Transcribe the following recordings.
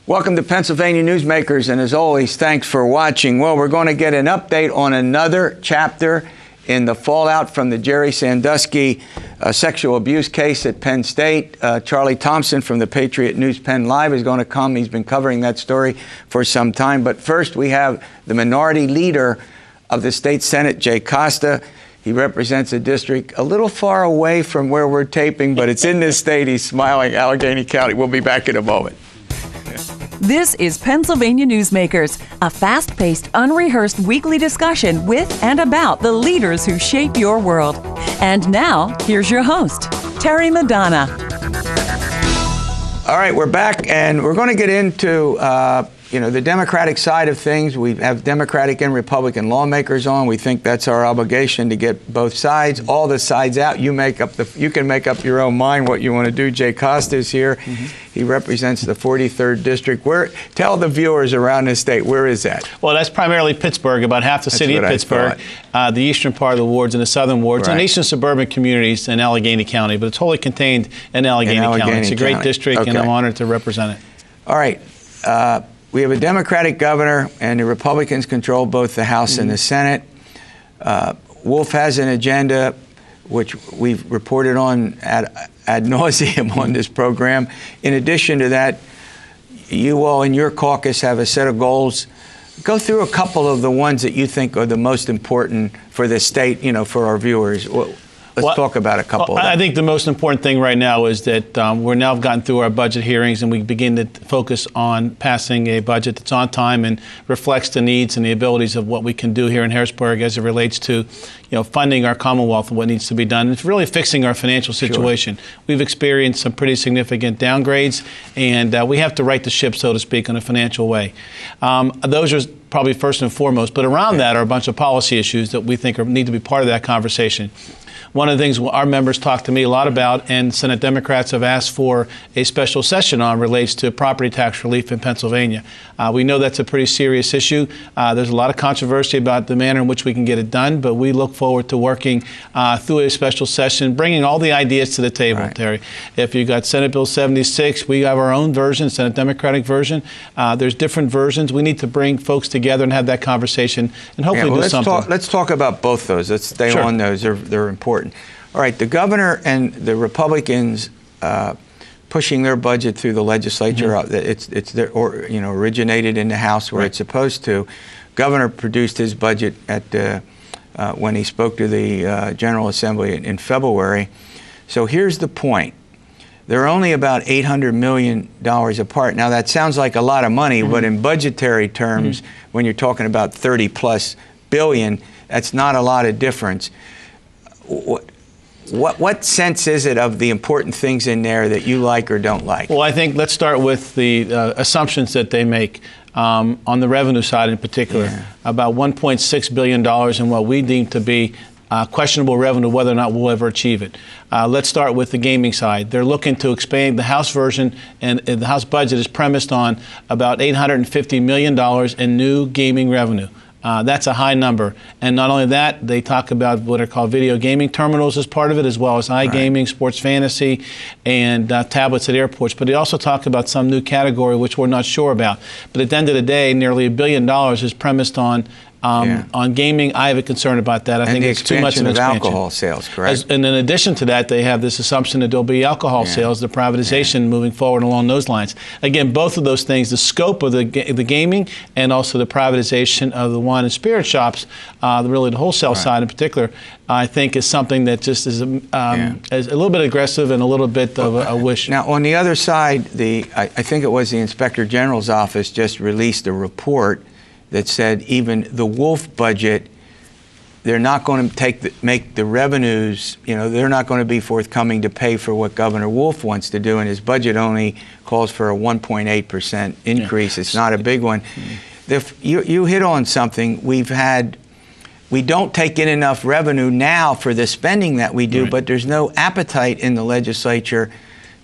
Welcome to Pennsylvania Newsmakers, and as always, thanks for watching. Well, we're going to get an update on another chapter in the fallout from the Jerry Sandusky sexual abuse case at Penn State. Charlie Thompson from the Patriot News PennLive is going to come. He's been covering that story for some time. But first, we have the minority leader of the state Senate, Jay Costa. He represents a district a little far away from where we're taping, but it's in this state. He's smiling, Allegheny County. We'll be back in a moment. This is Pennsylvania Newsmakers, a fast-paced, unrehearsed weekly discussion with and about the leaders who shape your world. And now, here's your host, Terry Madonna. All right, we're back, and we're going to get into the Democratic side of things. We have Democratic and Republican lawmakers on. We think that's our obligation to get both sides, all the sides out. You can make up your own mind what you want to do. Jay Costa is here. He represents the 43rd District. Tell the viewers around the state, where is that? Well, that's primarily Pittsburgh, about half the city of Pittsburgh, the eastern part of the wards and the southern wards, and eastern suburban communities in Allegheny County, but it's wholly contained in Allegheny County. It's a great district, and I'm honored to represent it. All right. We have a Democratic governor, and the Republicans control both the House and the Senate. Wolf has an agenda, which we've reported on ad nauseum on this program. In addition to that, you all in your caucus have a set of goals. Go through a couple of the ones that you think are the most important for the state, for our viewers. Let's talk about a couple of them. I think the most important thing right now is that we're now gotten through our budget hearings, and we begin to focus on passing a budget that's on time and reflects the needs and the abilities of what we can do here in Harrisburg as it relates to funding our Commonwealth and what needs to be done. It's really fixing our financial situation. Sure. We've experienced some pretty significant downgrades, and we have to right the ship, so to speak, in a financial way. Those are probably first and foremost, but around that are a bunch of policy issues that we think need to be part of that conversation. One of the things our members talk to me a lot about, and Senate Democrats have asked for a special session on, relates to property tax relief in Pennsylvania. We know that's a pretty serious issue. There's a lot of controversy about the manner in which we can get it done, but we look forward to working through a special session, bringing all the ideas to the table, Terry. If you got Senate Bill 76, we have our own version, Senate Democratic version. There's different versions. We need to bring folks together and have that conversation and hopefully do something. Let's talk about both those. Let's stay on those. They're important. All right, the governor and the Republicans pushing their budget through the legislature. Originated in the House where it's supposed to. Governor produced his budget at when he spoke to the General Assembly in February. So here's the point. They're only about $800 million apart. Now, that sounds like a lot of money, but in budgetary terms, when you're talking about 30+ billion, that's not a lot of difference. What sense is it of the important things in there that you like or don't like? Well, I think let's start with the assumptions that they make on the revenue side in particular. About $1.6 billion in what we deem to be questionable revenue, whether or not we'll ever achieve it. Let's start with the gaming side. They're looking to expand the House version, and the House budget is premised on about $850 million in new gaming revenue. That's a high number. And not only that, they talk about what are called video gaming terminals as part of it, as well as iGaming, sports fantasy, and tablets at airports. But they also talk about some new category which we're not sure about. But at the end of the day, nearly $1 billion is premised on gaming. I have a concern about that. I think it's too much of an expansion. Alcohol sales, correct? And in addition to that, they have this assumption that there'll be alcohol sales, the privatization moving forward along those lines. Again, both of those things, the scope of the gaming and also the privatization of the wine and spirit shops, really the wholesale side in particular, I think is something that just is a little bit aggressive and a little bit of a wish. Now, on the other side, I think it was the Inspector General's office just released a report that said even the Wolf budget, they're not going to make the revenues, they're not going to be forthcoming to pay for what Governor Wolf wants to do, and his budget only calls for a 1.8% increase. It's not a big one. You hit on something. We don't take in enough revenue now for the spending that we do, but there's no appetite in the legislature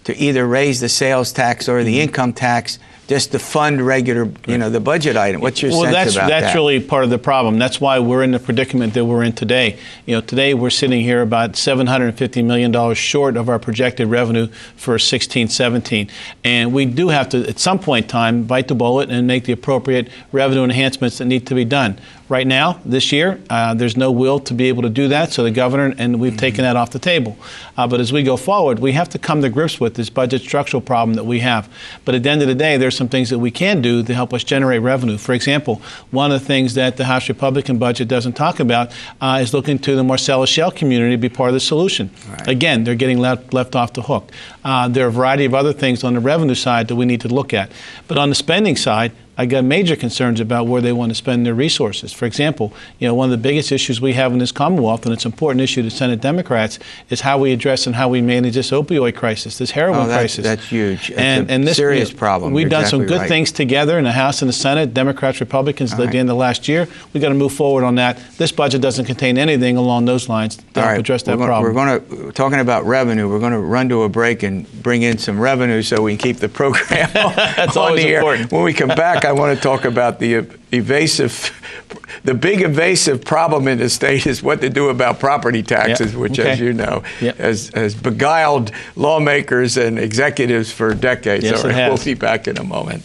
to either raise the sales tax or the income tax just to fund regular, the budget item. What's your sense about that? That's really part of the problem. That's why we're in the predicament that we're in today. Today we're sitting here about $750 million short of our projected revenue for 16-17. And we do have to, at some point in time, bite the bullet and make the appropriate revenue enhancements that need to be done. Right now, this year, there's no will to be able to do that, so the governor, and we've taken that off the table. But as we go forward, we have to come to grips with this budget structural problem that we have. But at the end of the day, there's some things that we can do to help us generate revenue. For example, one of the things that the House Republican budget doesn't talk about is looking to the Marcellus Shale community to be part of the solution. Right. Again, they're getting left off the hook. There are a variety of other things on the revenue side that we need to look at. But on the spending side, I got major concerns about where they want to spend their resources. For example, one of the biggest issues we have in this Commonwealth, and it's an important issue to Senate Democrats, is how we address and how we manage this opioid crisis, this heroin crisis. That's huge. That's a serious problem. We've done some good things together in the House and the Senate, Democrats, Republicans, at the end of last year. We've got to move forward on that. This budget doesn't contain anything along those lines to help address that problem. We're talking about revenue. We're going to run to a break and bring in some revenue so we can keep the program That's on always the air. important. When we come back, I want to talk about the big evasive problem in the state is what to do about property taxes, which, as you know, has beguiled lawmakers and executives for decades. Yes, All right, we'll be back in a moment.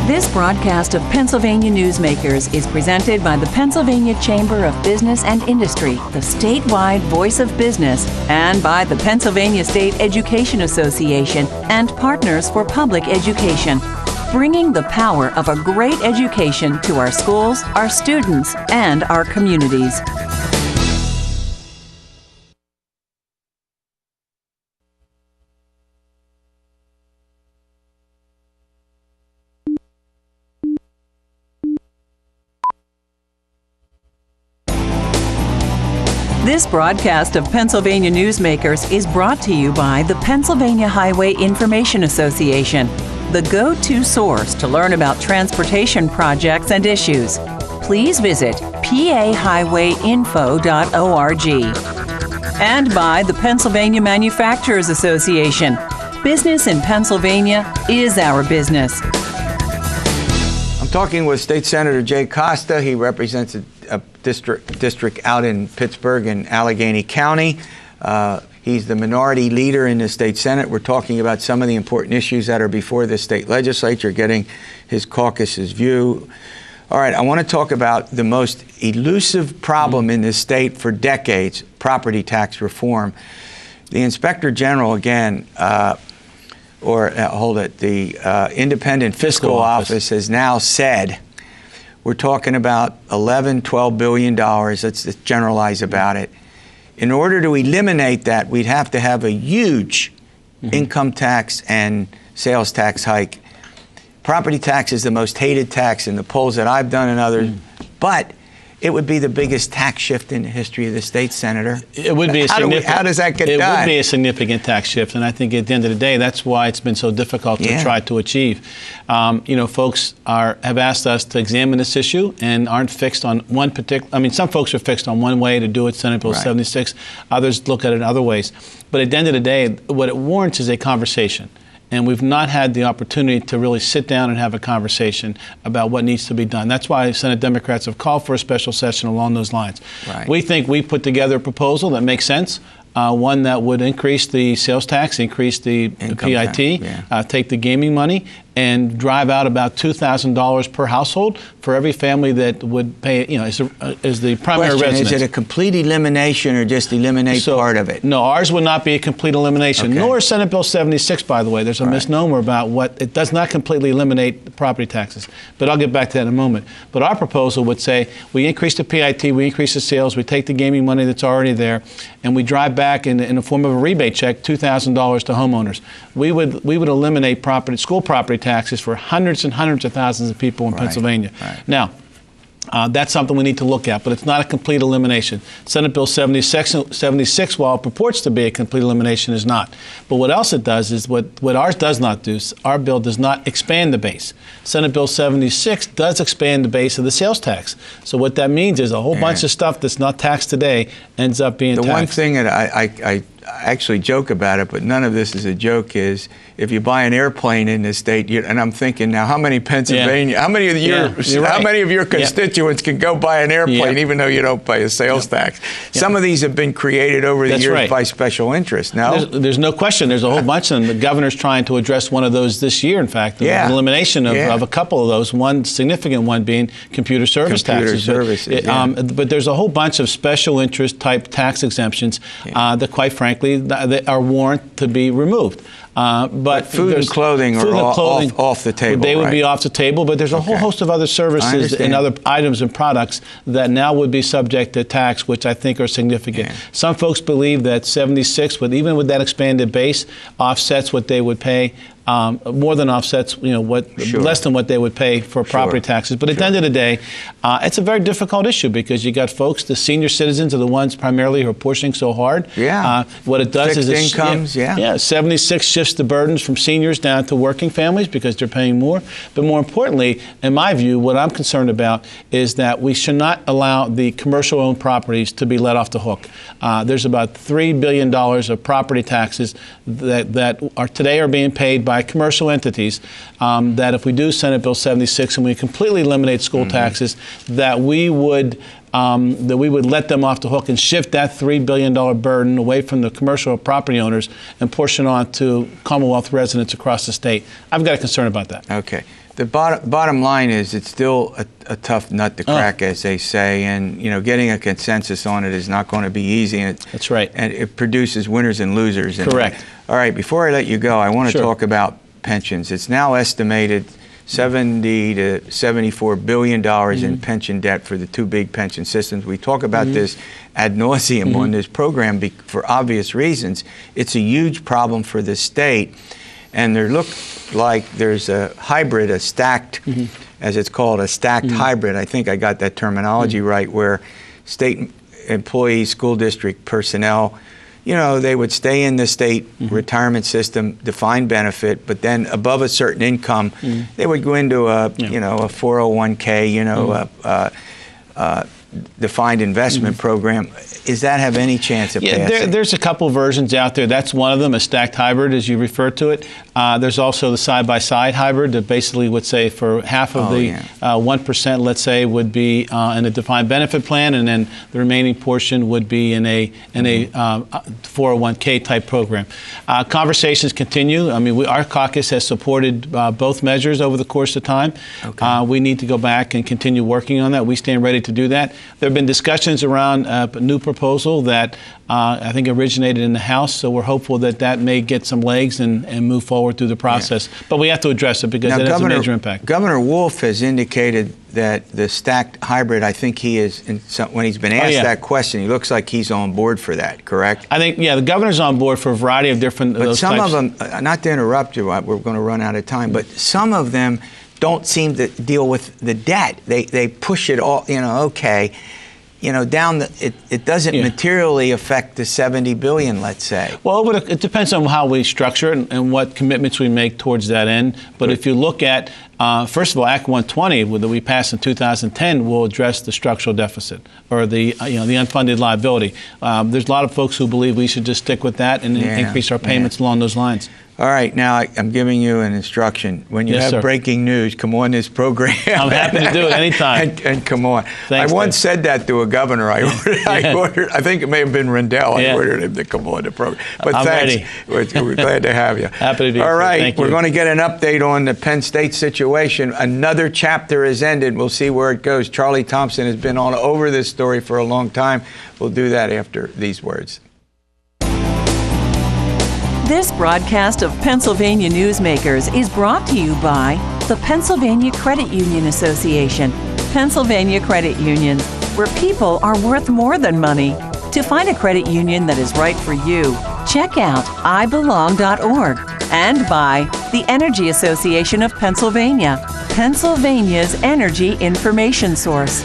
This broadcast of Pennsylvania Newsmakers is presented by the Pennsylvania Chamber of Business and Industry, the statewide voice of business, and by the Pennsylvania State Education Association and Partners for Public Education, bringing the power of a great education to our schools, our students, and our communities. This broadcast of Pennsylvania Newsmakers is brought to you by the Pennsylvania Highway Information Association, the go-to source to learn about transportation projects and issues. Please visit pahighwayinfo.org. And by the Pennsylvania Manufacturers Association. Business in Pennsylvania is our business. I'm talking with State Senator Jay Costa. He represents a district out in Pittsburgh and Allegheny County. He's the minority leader in the state Senate. We're talking about some of the important issues that are before the state legislature, getting his caucus's view. All right, I want to talk about the most elusive problem in this state for decades, property tax reform. The Inspector General, again, the Independent Fiscal Office has now said, we're talking about $11–12 billion. Let's just generalize about it. In order to eliminate that, we'd have to have a huge income tax and sales tax hike. Property tax is the most hated tax in the polls that I've done and others, but it would be the biggest tax shift in the history of the state, Senator. It would be how does that get done? It would be a significant tax shift, and I think at the end of the day, that's why it's been so difficult to try to achieve. Folks have asked us to examine this issue and aren't fixed on one particular. Some folks are fixed on one way to do it, Senate Bill 76. Others look at it other ways. But at the end of the day, what it warrants is a conversation. And we've not had the opportunity to really sit down and have a conversation about what needs to be done. That's why Senate Democrats have called for a special session along those lines. Right. We think we put together a proposal that makes sense. One that would increase the sales tax, increase the PIT, take the gaming money, and drive out about $2,000 per household for every family that would pay, as the primary residence. Is it a complete elimination or just eliminate part of it? No, ours would not be a complete elimination, nor is Senate Bill 76, by the way. There's a misnomer about it does not completely eliminate the property taxes. But I'll get back to that in a moment. But our proposal would say we increase the PIT, we increase the sales, we take the gaming money that's already there, and we drive back in the form of a rebate check $2,000 to homeowners. We would eliminate school property taxes for hundreds and hundreds of thousands of people in Pennsylvania. Now, that's something we need to look at, but it's not a complete elimination. Senate Bill 76, while it purports to be a complete elimination, is not. But what else it does is what ours does not do. Our bill does not expand the base. Senate Bill 76 does expand the base of the sales tax. So what that means is a whole bunch of stuff that's not taxed today ends up being taxed. The one thing that actually joke about it, but none of this is a joke, is if you buy an airplane in this state, and I'm thinking now, how many Pennsylvania, how many of how many of your constituents can go buy an airplane even though you don't pay a sales tax? Some of these have been created over the years by special interests. No? There's no question. There's a whole bunch of them. The governor's trying to address one of those this year, in fact, the elimination of a couple of those, one significant one being computer service taxes. But there's a whole bunch of special interest type tax exemptions that, quite frankly, that are warrant to be removed. But food and clothing are off the table. They would be off the table, but there's a whole host of other services and other items and products that now would be subject to tax, which I think are significant. Some folks believe that 76, even with that expanded base, offsets what they would pay. More than offsets, less than what they would pay for property taxes. But at the end of the day, it's a very difficult issue because you got folks, the senior citizens are the ones primarily who are pushing so hard. What it does is incomes, 76 shifts the burdens from seniors down to working families because they're paying more. But more importantly, in my view, what I'm concerned about is that we should not allow the commercial-owned properties to be let off the hook. There's about $3 billion of property taxes that today are being paid by commercial entities, that if we do Senate Bill 76 and we completely eliminate school taxes, that we would let them off the hook and shift that $3 billion burden away from the commercial property owners and push it on to Commonwealth residents across the state. I've got a concern about that. Okay. The bottom line is it's still a tough nut to crack, as they say, and getting a consensus on it is not going to be easy. And that's right. And it produces winners and losers. Correct. All right, before I let you go, I want to talk about pensions. It's now estimated $70 to $74 billion in pension debt for the two big pension systems. We talk about this ad nauseum on this program for obvious reasons. It's a huge problem for the state. And there looks like there's a hybrid, a stacked, as it's called, a stacked hybrid. I think I got that terminology right, where state employees, school district personnel, they would stay in the state retirement system, defined benefit, but then above a certain income, they would go into a 401k, defined investment program. Does that have any chance of passing? There's a couple versions out there. That's one of them, a stacked hybrid, as you refer to it. There's also the side-by-side hybrid that basically would say for half of 1%, let's say, would be in a defined benefit plan, and then the remaining portion would be in a 401k type program. Conversations continue. I mean, our caucus has supported both measures over the course of time. We need to go back and continue working on that. We stand ready to do that. There have been discussions around a new proposal that I think originated in the House, so we're hopeful that that may get some legs and move forward through the process. But we have to address it because it has a major impact. Governor Wolf has indicated that the stacked hybrid, I think he is, when he's been asked that question, he looks like he's on board for that, correct? I think, the governor's on board for a variety of different But some of them, not to interrupt you, we're going to run out of time, but some of them don't seem to deal with the debt. They push it all, down it doesn't materially affect the 70 billion, let's say. Well, it depends on how we structure it and what commitments we make towards that end. But if you look at, first of all, Act 120 that we passed in 2010 will address the structural deficit or the unfunded liability. There's a lot of folks who believe we should just stick with that and increase our payments along those lines. All right, now I'm giving you an instruction. When you have breaking news, come on this program. I'm happy to do it anytime. And come on. Thanks, I once said that to a governor. I ordered, I think it may have been Rendell. I ordered him to come on the program. But I'm thanks. ready. We're glad to have you. Happy to be here. All right, Thank you. we're going to get an update on the Penn State situation. Another chapter has ended. We'll see where it goes. Charlie Thompson has been all over this story for a long time. We'll do that after these words. This broadcast of Pennsylvania Newsmakers is brought to you by the Pennsylvania Credit Union Association. Pennsylvania Credit Unions, where people are worth more than money. To find a credit union that is right for you, check out ibelong.org. And by the Energy Association of Pennsylvania, Pennsylvania's energy information source.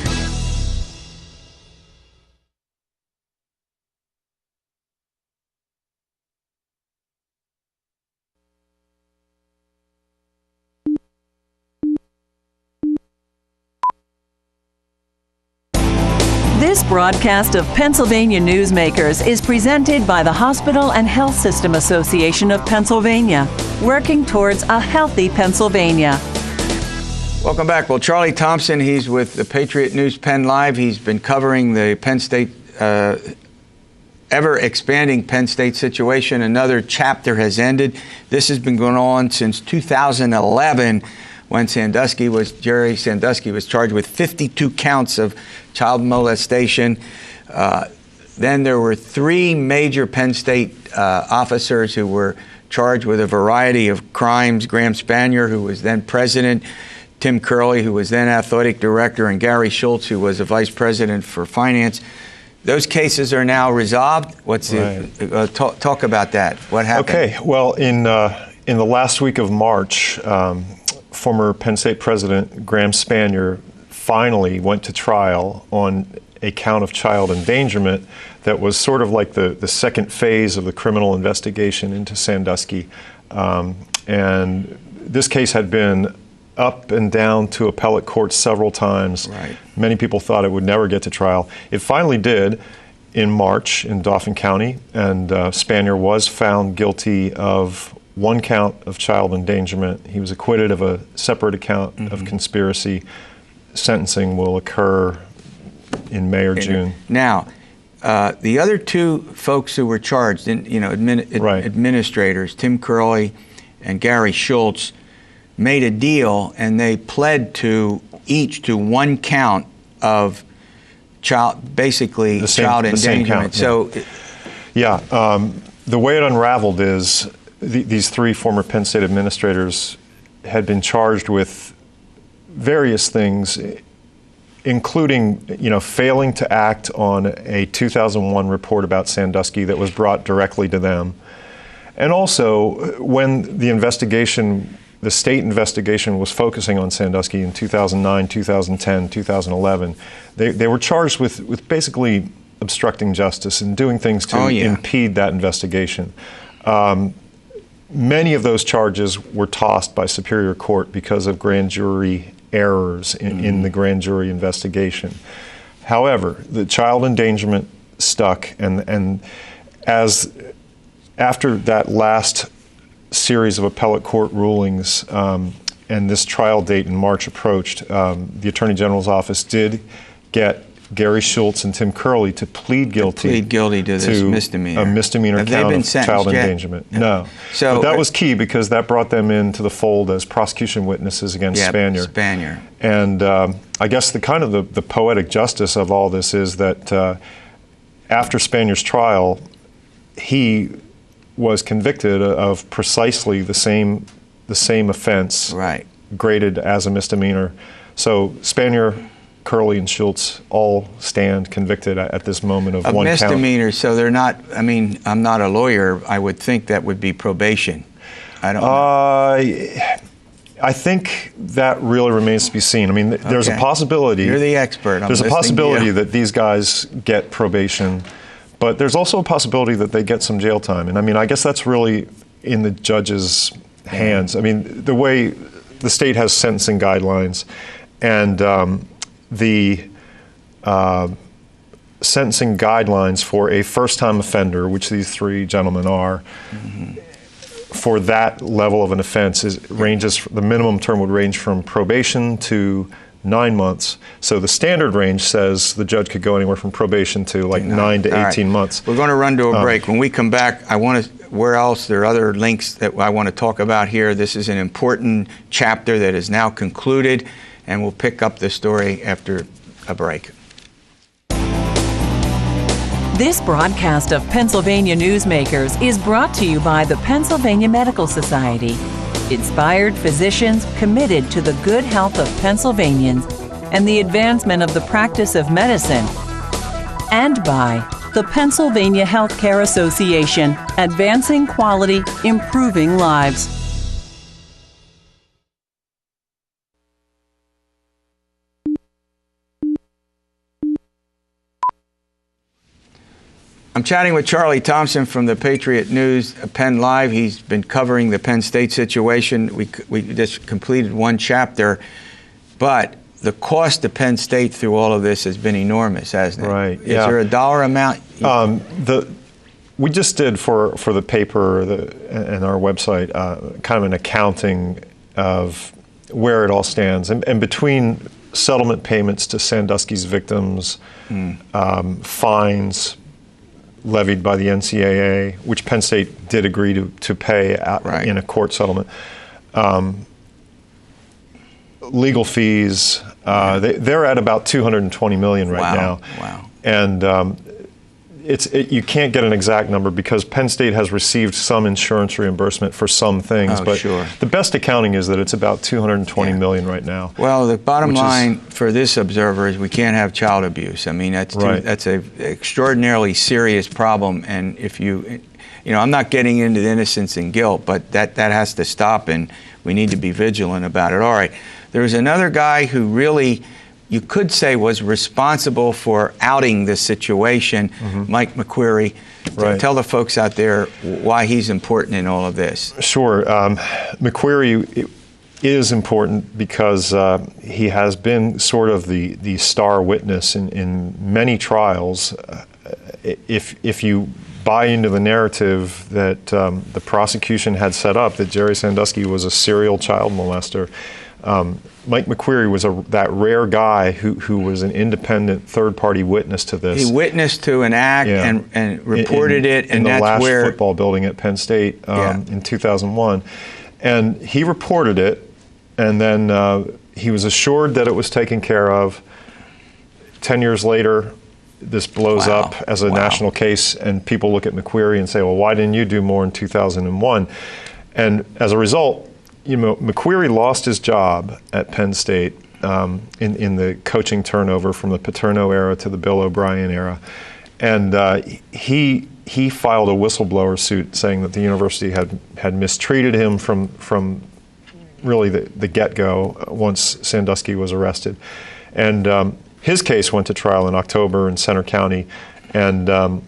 This broadcast of Pennsylvania Newsmakers is presented by the Hospital and Health System Association of Pennsylvania, working towards a healthy Pennsylvania. Welcome back. Well, Charlie Thompson, he's with the Patriot News PennLive. He's been covering the Penn State, ever-expanding Penn State situation. Another chapter has ended. This has been going on since 2011, when Jerry Sandusky was charged with 52 counts of child molestation. Then there were 3 major Penn State officers who were charged with a variety of crimes. Graham Spanier, who was then president, Tim Curley, who was then athletic director, and Gary Schultz, who was a vice president for finance. Those cases are now resolved. What's talk about that? What happened? Okay. Well, in the last week of March, former Penn State president Graham Spanier finally went to trial on a count of child endangerment that was sort of like the second phase of the criminal investigation into Sandusky. And this case had been up and down to appellate court several times. Right. Many people thought it would never get to trial. It finally did in March in Dauphin County, and Spanier was found guilty of 1 count of child endangerment. He was acquitted of a separate account of conspiracy. Sentencing will occur in May or June. Now, the other 2 folks who were charged, administrators, Tim Curley and Gary Schultz, made a deal, and they pled to each to 1 count of child endangerment. Count, yeah. So, the way it unraveled is these 3 former Penn State administrators had been charged with various things, including, failing to act on a 2001 report about Sandusky that was brought directly to them. And also, when the state investigation was focusing on Sandusky in 2009, 2010, 2011, they were charged with basically obstructing justice and doing things to impede that investigation. Many of those charges were tossed by Superior Court because of grand jury errors in the grand jury investigation. However, the child endangerment stuck, and after that last series of appellate court rulings and this trial date in March approached, the Attorney General's office did get Gary Schultz and Tim Curley to plead guilty to this misdemeanor. A misdemeanor count of child endangerment. Yeah. No. So, but that was key because that brought them into the fold as prosecution witnesses against Spanier. And I guess the poetic justice of all this is that after Spanier's trial, he was convicted of precisely the same offense, graded as a misdemeanor. So Spanier, Curley, and Schultz all stand convicted at this moment of 1 count. Misdemeanor, so they're not, I'm not a lawyer, I would think that would be probation. I don't know. I think that really remains to be seen. There's a possibility. You're the expert. There's a possibility that these guys get probation, but there's also a possibility that they get some jail time. And I guess that's really in the judge's hands. The way the state has sentencing guidelines, and the sentencing guidelines for a first-time offender, which these 3 gentlemen are, for that level of an offense the minimum term would range from probation to 9 months. So the standard range says the judge could go anywhere from probation to 9 to 18 months. We're going to run to a break. When we come back, where else? There are other links that I want to talk about here. This is an important chapter that is now concluded, and we'll pick up the story after a break. This broadcast of Pennsylvania Newsmakers is brought to you by the Pennsylvania Medical Society. Inspired physicians committed to the good health of Pennsylvanians and the advancement of the practice of medicine. And by the Pennsylvania Healthcare Association, advancing quality, improving lives. I'm chatting with Charlie Thompson from the Patriot News PennLive. He's been covering the Penn State situation. We just completed 1 chapter, but the cost to Penn State through all of this has been enormous, hasn't it? Right. Is there a dollar amount? We just did for the paper and our website kind of an accounting of where it all stands, and between settlement payments to Sandusky's victims, fines levied by the NCAA, which Penn State did agree to pay in a court settlement, legal fees. They're at about $220 million right now. Wow. And you can't get an exact number because Penn State has received some insurance reimbursement for some things, but sure. The best accounting is that it's about $220 million right now. Well, the bottom line for this observer is we can't have child abuse. I mean, that's an extraordinarily serious problem, and if you know, I'm not getting into the innocence and guilt, but that has to stop, and we need to be vigilant about it. All right, there's another guy who really, you could say, was responsible for outing this situation, Mike McQueary. Right. Tell the folks out there why he's important in all of this. Sure. McQueary is important because he has been sort of the star witness in many trials. If you buy into the narrative that the prosecution had set up, that Jerry Sandusky was a serial child molester, Mike McQueary was that rare guy who was an independent third-party witness to this. He witnessed to an act and reported it, and that's that's where in the last football building at Penn State in 2001, and he reported it, and then he was assured that it was taken care of. 10 years later, this blows up as a national case, and people look at McQueary and say, "Well, why didn't you do more in 2001?" And as a result, you know, McQueary lost his job at Penn State in the coaching turnover from the Paterno era to the Bill O'Brien era, and he filed a whistleblower suit saying that the university had mistreated him from really the get-go once Sandusky was arrested, and his case went to trial in October in Center County, and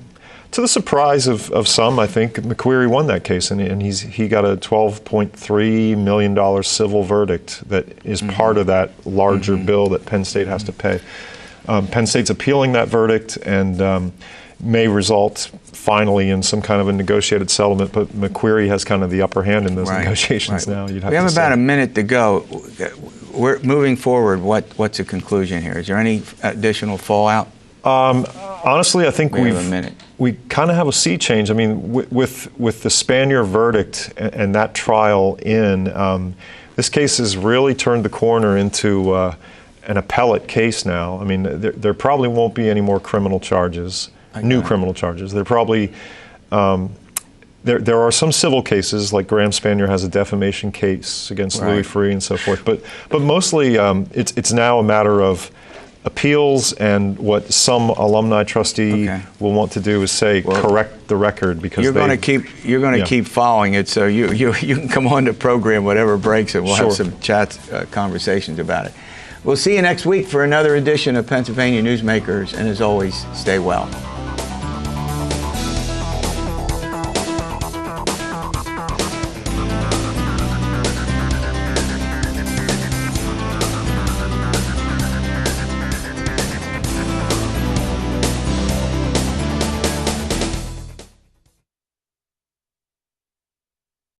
to the surprise of some, I think McQueary won that case, and he got a $12.3 million civil verdict that is part of that larger bill that Penn State has to pay. Penn State's appealing that verdict and may result finally in some kind of a negotiated settlement, but McQueary has kind of the upper hand in those negotiations now. We have about a minute to go. We're moving forward. What's the conclusion here? Is there any additional fallout? Honestly, I think we kind of have a sea change. I mean, with the Spanier verdict and that trial this case has really turned the corner into an appellate case now. I mean, there probably won't be any more criminal charges, new criminal charges. There probably there are some civil cases, like Graham Spanier has a defamation case against Louis Freeh and so forth. But mostly it's now a matter of appeals, and what some alumni trustee will want to do is say correct the record, because you're going to keep following it, so you can come on the program whatever breaks, and we'll have some chats, conversations about it. We'll see you next week for another edition of Pennsylvania Newsmakers, and as always, stay well.